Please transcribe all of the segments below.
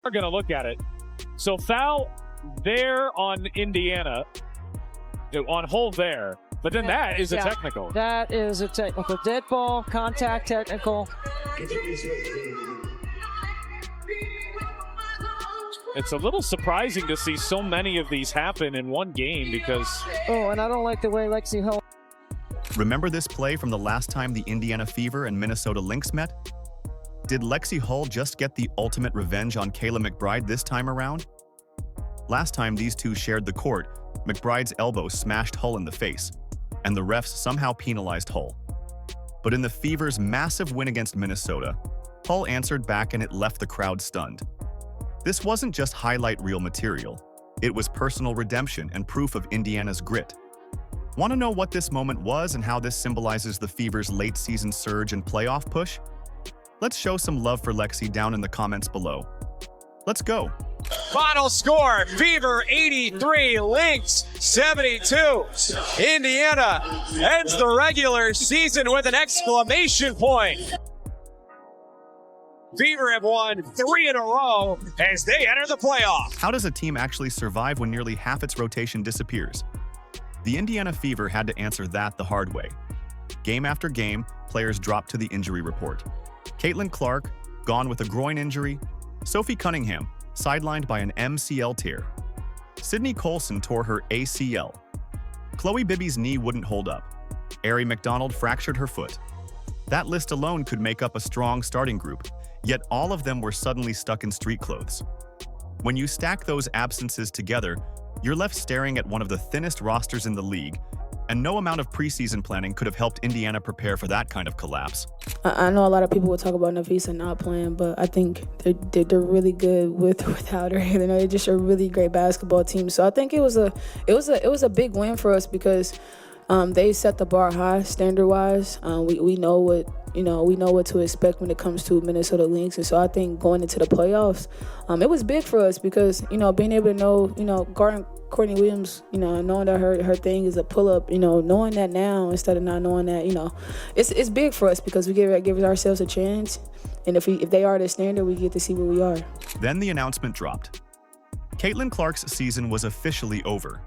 We're going to look at it. So foul there on Indiana, on hold there. But then that is a technical. That is a technical. Dead ball, contact technical. It's a little surprising to see so many of these happen in one game because... Oh, and I don't like the way Lexie held. Remember this play from the last time the Indiana Fever and Minnesota Lynx met? Did Lexie Hull just get the ultimate revenge on Kayla McBride this time around? Last time these two shared the court, McBride's elbow smashed Hull in the face, and the refs somehow penalized Hull. But in the Fever's massive win against Minnesota, Hull answered back and it left the crowd stunned. This wasn't just highlight reel material, it was personal redemption and proof of Indiana's grit. Want to know what this moment was and how this symbolizes the Fever's late season surge and playoff push? Let's show some love for Lexie down in the comments below. Let's go. Final score, Fever 83, Lynx 72. Indiana ends the regular season with an exclamation point. Fever have won 3 in a row as they enter the playoffs. How does a team actually survive when nearly half its rotation disappears? The Indiana Fever had to answer that the hard way. Game after game, players dropped to the injury report. Caitlin Clark, gone with a groin injury. Sophie Cunningham, sidelined by an MCL tear. Sydney Colson tore her ACL. Chloe Bibby's knee wouldn't hold up. Ari McDonald fractured her foot. That list alone could make up a strong starting group, yet all of them were suddenly stuck in street clothes. When you stack those absences together, you're left staring at one of the thinnest rosters in the league, and no amount of preseason planning could have helped Indiana prepare for that kind of collapse. I know a lot of people will talk about Nafisa not playing, but I think they're really good with or without her. You know, they're just a really great basketball team. So I think it was a big win for us because they set the bar high standard-wise. We know what to expect when it comes to Minnesota Lynx, and so I think going into the playoffs, it was big for us because being able to know guarding Courtney Williams, knowing that her thing is a pull-up, knowing that now instead of not knowing that, it's big for us because we give ourselves a chance, and if they are the standard, we get to see where we are. Then the announcement dropped. Caitlin Clark's season was officially over.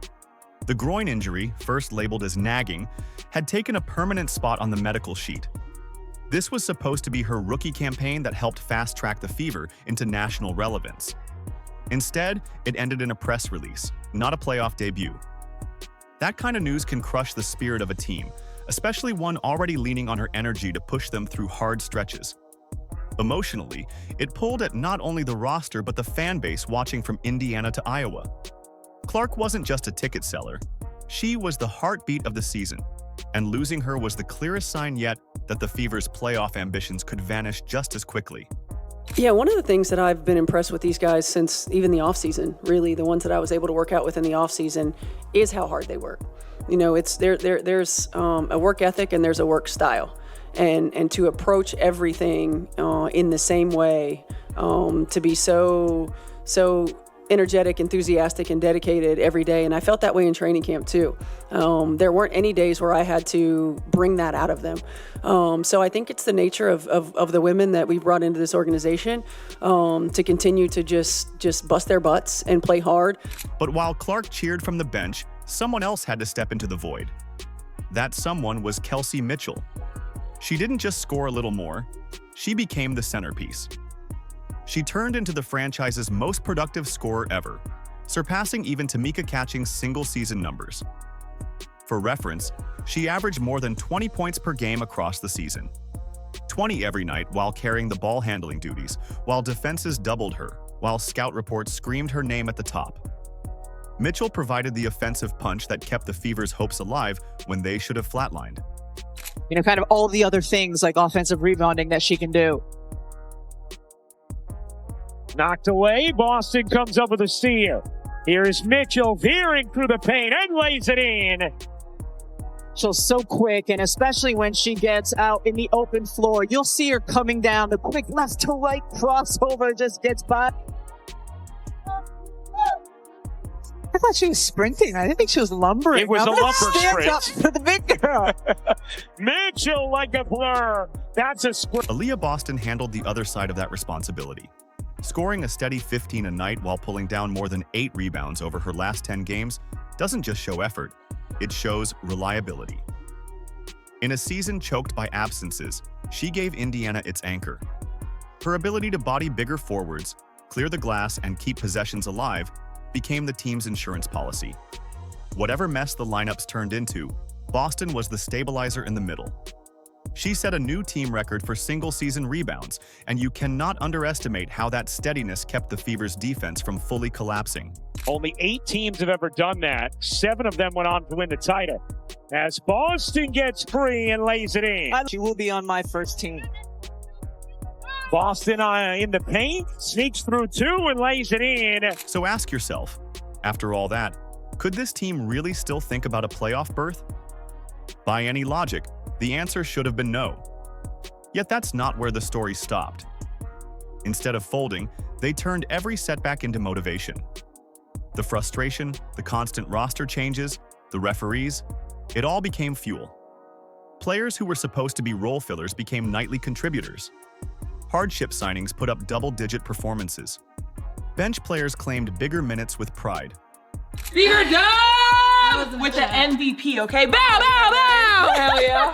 The groin injury, first labeled as nagging, had taken a permanent spot on the medical sheet. This was supposed to be her rookie campaign that helped fast-track the Fever into national relevance. Instead, it ended in a press release, not a playoff debut. That kind of news can crush the spirit of a team, especially one already leaning on her energy to push them through hard stretches. Emotionally, it pulled at not only the roster but the fan base watching from Indiana to Iowa. Clark wasn't just a ticket seller. She was the heartbeat of the season, and losing her was the clearest sign yet that the Fever's playoff ambitions could vanish just as quickly. Yeah, one of the things that I've been impressed with these guys since even the offseason, really, the ones that I was able to work out with in the offseason, is how hard they work. There's a work ethic and there's a work style. And to approach everything in the same way, to be so energetic, enthusiastic, and dedicated every day. And I felt that way in training camp too. There weren't any days where I had to bring that out of them. So I think it's the nature of the women that we brought into this organization to continue to just bust their butts and play hard. But while Clark cheered from the bench, someone else had to step into the void. That someone was Kelsey Mitchell. She didn't just score a little more, she became the centerpiece. She turned into the franchise's most productive scorer ever, surpassing even Tamika Catching's single-season numbers. For reference, she averaged more than 20 points per game across the season. 20 every night while carrying the ball handling duties, while defenses doubled her, while scout reports screamed her name at the top. Mitchell provided the offensive punch that kept the Fever's hopes alive when they should have flatlined. Kind of all the other things like offensive rebounding that she can do. Knocked away. Boston comes up with a steal. Here is Mitchell veering through the paint and lays it in. She's so quick, and especially when she gets out in the open floor, you'll see her coming down. The quick left to right crossover just gets by. I thought she was sprinting. I didn't think she was lumbering. It was a lumber sprint. Up for the big girl. Mitchell like a blur. That's a sprint. Aaliyah Boston handled the other side of that responsibility. Scoring a steady 15 a night while pulling down more than 8 rebounds over her last 10 games doesn't just show effort, it shows reliability. In a season choked by absences, she gave Indiana its anchor. Her ability to body bigger forwards, clear the glass, and keep possessions alive became the team's insurance policy. Whatever mess the lineups turned into, Boston was the stabilizer in the middle. She set a new team record for single-season rebounds, and you cannot underestimate how that steadiness kept the Fever's defense from fully collapsing. Only 8 teams have ever done that. 7 of them went on to win the title. As Boston gets free and lays it in. She will be on my first team. Boston in the paint, sneaks through 2 and lays it in. So ask yourself, after all that, could this team really still think about a playoff berth? By any logic, the answer should have been no. Yet that's not where the story stopped. Instead of folding, they turned every setback into motivation. The frustration, the constant roster changes, the referees, it all became fuel. Players who were supposed to be role fillers became nightly contributors. Hardship signings put up double-digit performances. Bench players claimed bigger minutes with pride. Fever dub with the MVP, okay? Bow, bow, bow! Hell yeah.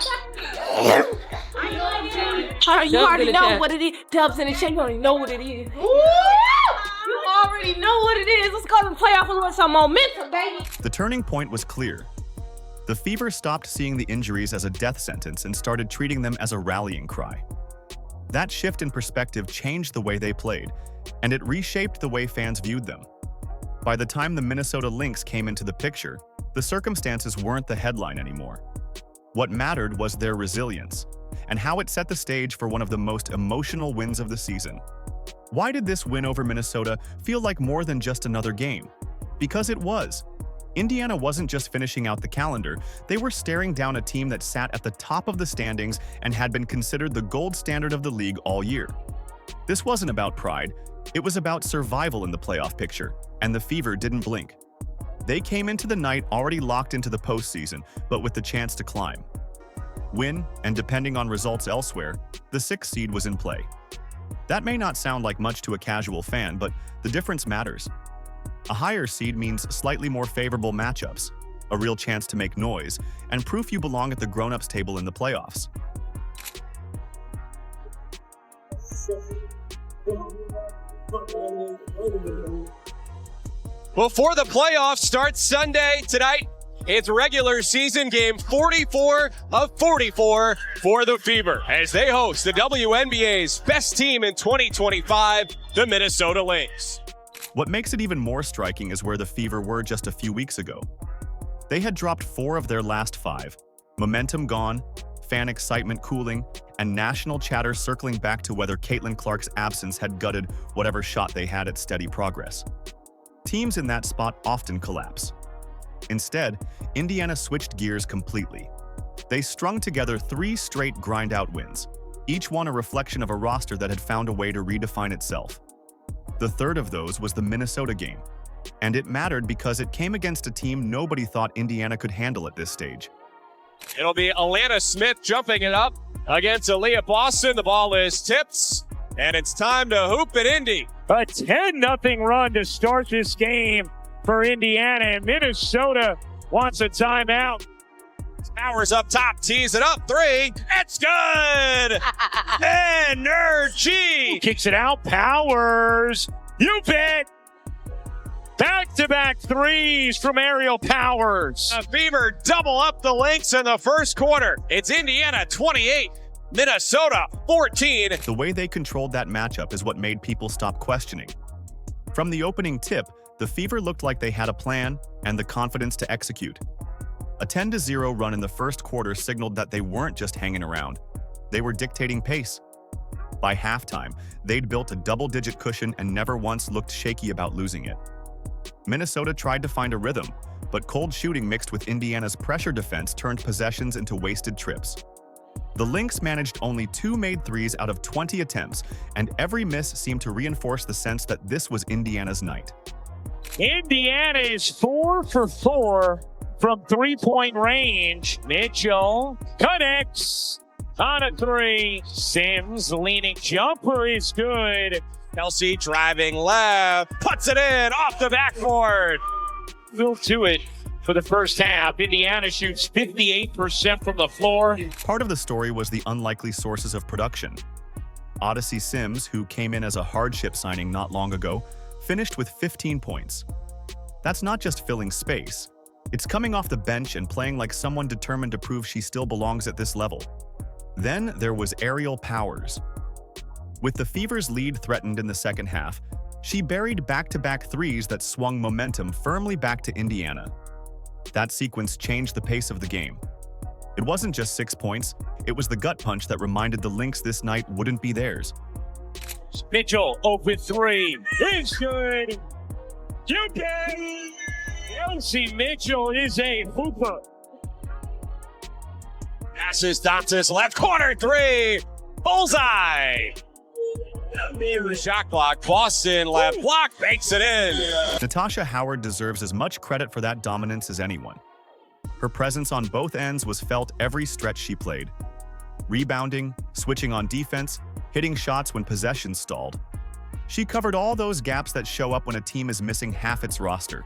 You already know what it is. Dubs in the chat, you already know what it is. You already know what it is. Let's go to the playoffs with some momentum, baby. The turning point was clear. The Fever stopped seeing the injuries as a death sentence and started treating them as a rallying cry. That shift in perspective changed the way they played, and it reshaped the way fans viewed them. By the time the Minnesota Lynx came into the picture, the circumstances weren't the headline anymore. What mattered was their resilience, and how it set the stage for one of the most emotional wins of the season. Why did this win over Minnesota feel like more than just another game? Because it was. Indiana wasn't just finishing out the calendar, they were staring down a team that sat at the top of the standings and had been considered the gold standard of the league all year. This wasn't about pride, it was about survival in the playoff picture, and the Fever didn't blink. They came into the night already locked into the postseason, but with the chance to climb. Win, and depending on results elsewhere, the 6th seed was in play. That may not sound like much to a casual fan, but the difference matters. A higher seed means slightly more favorable matchups, a real chance to make noise, and proof you belong at the grown-ups table in the playoffs. Before the playoffs start Sunday tonight, it's regular season game 44 of 44 for the Fever as they host the WNBA's best team in 2025, the Minnesota Lynx. What makes it even more striking is where the Fever were just a few weeks ago. They had dropped 4 of their last 5, momentum gone, fan excitement cooling, and national chatter circling back to whether Caitlin Clark's absence had gutted whatever shot they had at steady progress. Teams in that spot often collapse. Instead, Indiana switched gears completely. They strung together 3 straight grind-out wins, each one a reflection of a roster that had found a way to redefine itself. The third of those was the Minnesota game, and it mattered because it came against a team nobody thought Indiana could handle at this stage. It'll be Alana Smith jumping it up against Aaliyah Boston. The ball is tipped, and it's time to hoop at Indy. A 10-0 run to start this game for Indiana, and Minnesota wants a timeout. Powers up top, tees it up, 3. It's good! Energy! Kicks it out, Powers. You bet! Back-to-back threes from Ariel Powers. The Fever double up the Lynx in the first quarter. It's Indiana 28, Minnesota 14. The way they controlled that matchup is what made people stop questioning. From the opening tip, the Fever looked like they had a plan and the confidence to execute. A 10-0 run in the first quarter signaled that they weren't just hanging around. They were dictating pace. By halftime, they'd built a double-digit cushion and never once looked shaky about losing it. Minnesota tried to find a rhythm, but cold shooting mixed with Indiana's pressure defense turned possessions into wasted trips. The Lynx managed only 2 made threes out of 20 attempts, and every miss seemed to reinforce the sense that this was Indiana's night. Indiana is 4 for 4 from three-point range. Mitchell connects on a 3. Sims leaning jumper is good. Kelsey driving left, puts it in off the backboard. Will to it for the first half. Indiana shoots 58% from the floor. Part of the story was the unlikely sources of production. Odyssey Sims, who came in as a hardship signing not long ago, finished with 15 points. That's not just filling space. It's coming off the bench and playing like someone determined to prove she still belongs at this level. Then there was Aerial Powers. With the Fever's lead threatened in the second half, she buried back-to-back threes that swung momentum firmly back to Indiana. That sequence changed the pace of the game. It wasn't just 6 points, it was the gut punch that reminded the Lynx this night wouldn't be theirs. Mitchell, open three. It's good. You can. Kelsey Mitchell is a hooper. Passes Dantas left corner three. Bullseye. Shot clock. Boston left block. Makes it in. Natasha Howard deserves as much credit for that dominance as anyone. Her presence on both ends was felt every stretch she played. Rebounding, switching on defense, hitting shots when possessions stalled. She covered all those gaps that show up when a team is missing half its roster.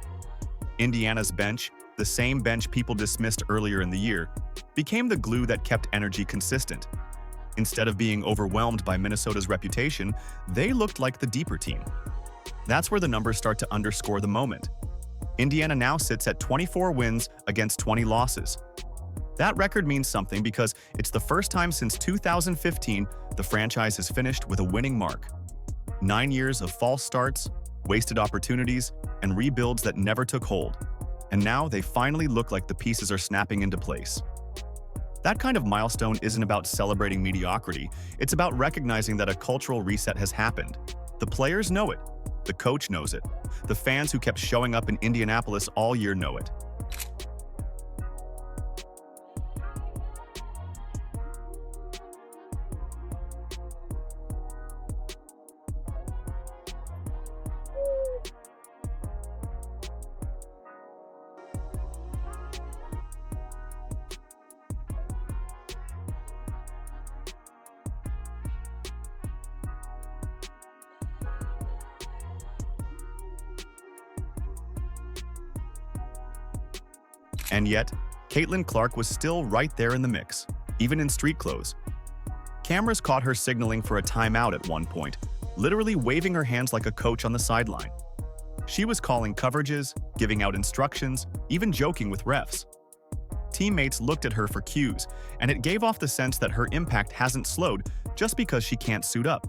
Indiana's bench, the same bench people dismissed earlier in the year, became the glue that kept energy consistent. Instead of being overwhelmed by Minnesota's reputation, they looked like the deeper team. That's where the numbers start to underscore the moment. Indiana now sits at 24 wins against 20 losses. That record means something because it's the first time since 2015 the franchise has finished with a winning mark. 9 years of false starts, wasted opportunities, and rebuilds that never took hold. And now they finally look like the pieces are snapping into place. That kind of milestone isn't about celebrating mediocrity, it's about recognizing that a cultural reset has happened. The players know it, the coach knows it, the fans who kept showing up in Indianapolis all year know it. And yet, Caitlin Clark was still right there in the mix, even in street clothes. Cameras caught her signaling for a timeout at one point, literally waving her hands like a coach on the sideline. She was calling coverages, giving out instructions, even joking with refs. Teammates looked at her for cues, and it gave off the sense that her impact hasn't slowed just because she can't suit up.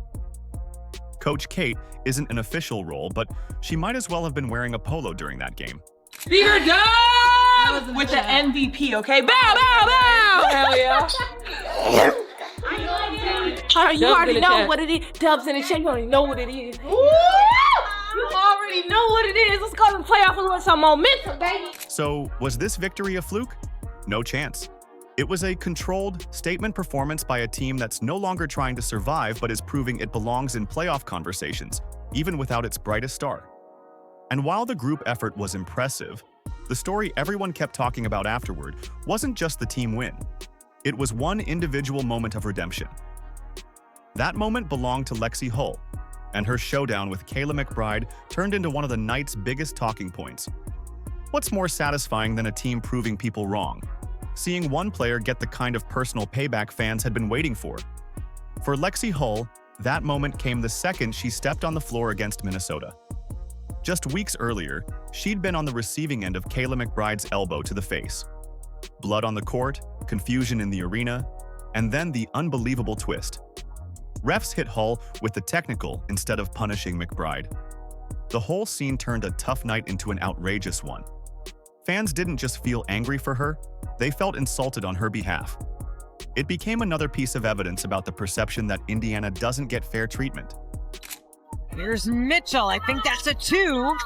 Coach Kate isn't an official role, but she might as well have been wearing a polo during that game. Fever done with the MVP, okay? Bow, bow, bow! Hell yeah. You already know what it is. Dubs in the chat, you already know what it is. You already know what it is. Let's go to the playoff with some momentum, baby. So, was this victory a fluke? No chance. It was a controlled, statement performance by a team that's no longer trying to survive but is proving it belongs in playoff conversations, even without its brightest star. And while the group effort was impressive, the story everyone kept talking about afterward wasn't just the team win. It was one individual moment of redemption. That moment belonged to Lexie Hull, and her showdown with Kayla McBride turned into one of the night's biggest talking points. What's more satisfying than a team proving people wrong? Seeing one player get the kind of personal payback fans had been waiting for. For Lexie Hull, that moment came the second she stepped on the floor against Minnesota. Just weeks earlier, she'd been on the receiving end of Kayla McBride's elbow to the face. Blood on the court, confusion in the arena, and then the unbelievable twist. Refs hit Hull with the technical instead of punishing McBride. The whole scene turned a tough night into an outrageous one. Fans didn't just feel angry for her, they felt insulted on her behalf. It became another piece of evidence about the perception that Indiana doesn't get fair treatment. Here's Mitchell. I think that's a 2.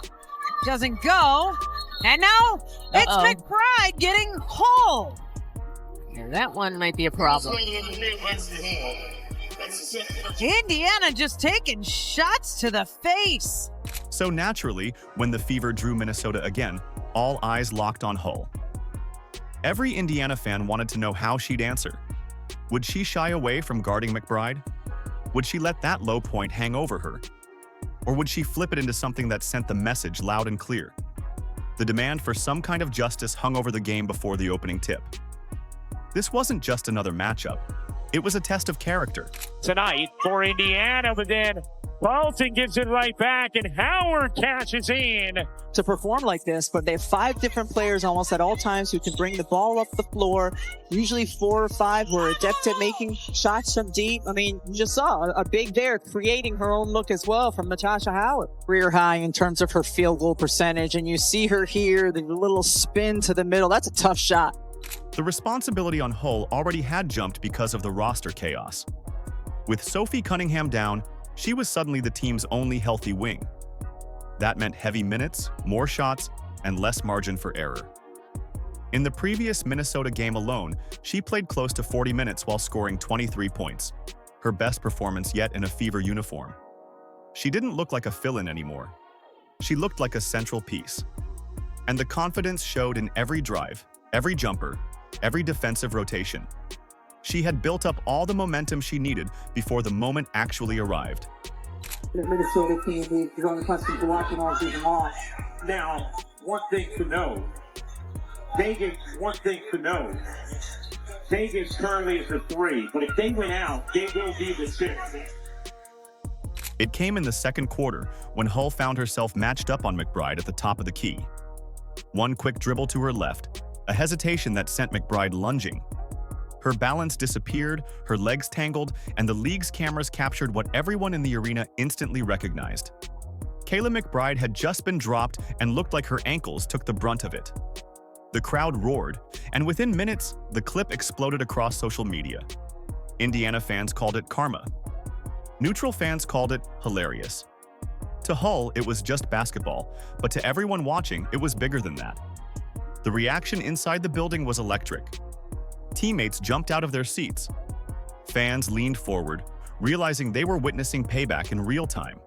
Doesn't go. And now it's McBride getting Hull. That one might be a problem. Indiana just taking shots to the face. So naturally, when the Fever drew Minnesota again, all eyes locked on Hull. Every Indiana fan wanted to know how she'd answer. Would she shy away from guarding McBride? Would she let that low point hang over her? Or would she flip it into something that sent the message loud and clear? The demand for some kind of justice hung over the game before the opening tip. This wasn't just another matchup. It was a test of character. Tonight for Indiana, but then Bolton gives it right back, and Howard cashes in. To perform like this, but they have 5 different players almost at all times who can bring the ball up the floor. Usually 4 or 5 were adept at making shots from deep. I mean, you just saw a big there creating her own look as well from Natasha Howard. Career high in terms of her field goal percentage, and you see her here, the little spin to the middle. That's a tough shot. The responsibility on Hull already had jumped because of the roster chaos. With Sophie Cunningham down, she was suddenly the team's only healthy wing. That meant heavy minutes, more shots, and less margin for error. In the previous Minnesota game alone, she played close to 40 minutes while scoring 23 points, her best performance yet in a Fever uniform. She didn't look like a fill-in anymore. She looked like a central piece. And the confidence showed in every drive, every jumper, every defensive rotation. She had built up all the momentum she needed before the moment actually arrived. The Minnesota team is only accustomed to watching all season long. Now, one thing to know. Vegas currently is a 3, but if they win out, they will be the 6. It came in the second quarter when Hull found herself matched up on McBride at the top of the key. One quick dribble to her left, a hesitation that sent McBride lunging. Her balance disappeared, her legs tangled, and the league's cameras captured what everyone in the arena instantly recognized. Kayla McBride had just been dropped and looked like her ankles took the brunt of it. The crowd roared, and within minutes, the clip exploded across social media. Indiana fans called it karma. Neutral fans called it hilarious. To Hull, it was just basketball, but to everyone watching, it was bigger than that. The reaction inside the building was electric. Teammates jumped out of their seats. Fans leaned forward, realizing they were witnessing payback in real time.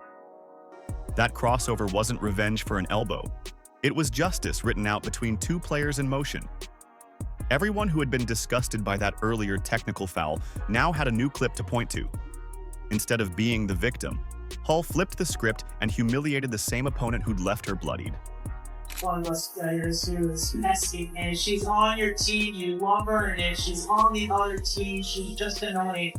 That crossover wasn't revenge for an elbow. It was justice written out between 2 players in motion. Everyone who had been disgusted by that earlier technical foul now had a new clip to point to. Instead of being the victim, Hull flipped the script and humiliated the same opponent who'd left her bloodied. One of those players who is messy, and she's on your team, you love her, and if she's on the other team, she's just annoying.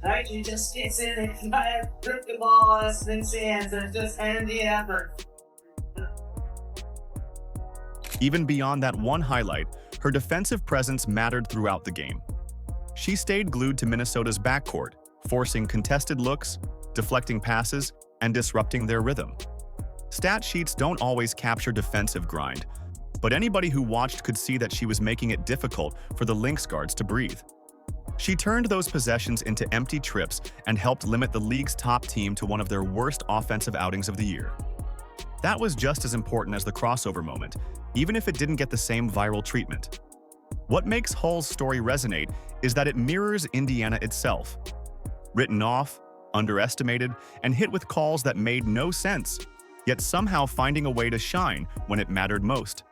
Right? She just gets in and kind of rip the ball out of Lynx's hands and just end the effort. Even beyond that one highlight, her defensive presence mattered throughout the game. She stayed glued to Minnesota's backcourt, forcing contested looks, deflecting passes, and disrupting their rhythm. Stat sheets don't always capture defensive grind, but anybody who watched could see that she was making it difficult for the Lynx guards to breathe. She turned those possessions into empty trips and helped limit the league's top team to one of their worst offensive outings of the year. That was just as important as the crossover moment, even if it didn't get the same viral treatment. What makes Hull's story resonate is that it mirrors Indiana itself. Written off, underestimated, and hit with calls that made no sense, yet somehow finding a way to shine when it mattered most.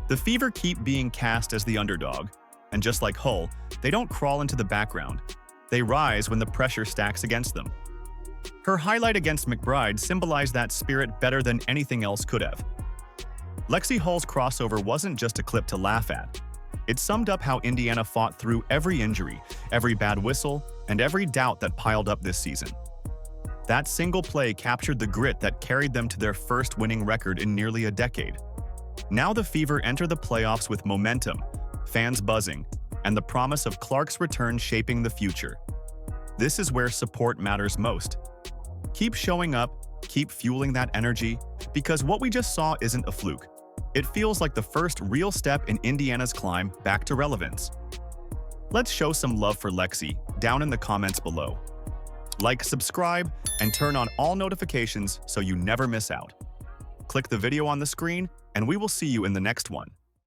The Fever keep being cast as the underdog, and just like Hull, they don't crawl into the background. They rise when the pressure stacks against them. Her highlight against McBride symbolized that spirit better than anything else could have. Lexie Hull's crossover wasn't just a clip to laugh at. It summed up how Indiana fought through every injury, every bad whistle, and every doubt that piled up this season. That single play captured the grit that carried them to their first winning record in nearly a decade. Now the Fever enter the playoffs with momentum, fans buzzing, and the promise of Clark's return shaping the future. This is where support matters most. Keep showing up, keep fueling that energy, because what we just saw isn't a fluke. It feels like the first real step in Indiana's climb back to relevance. Let's show some love for Lexie down in the comments below. Like, subscribe, and turn on all notifications so you never miss out. Click the video on the screen, and we will see you in the next one.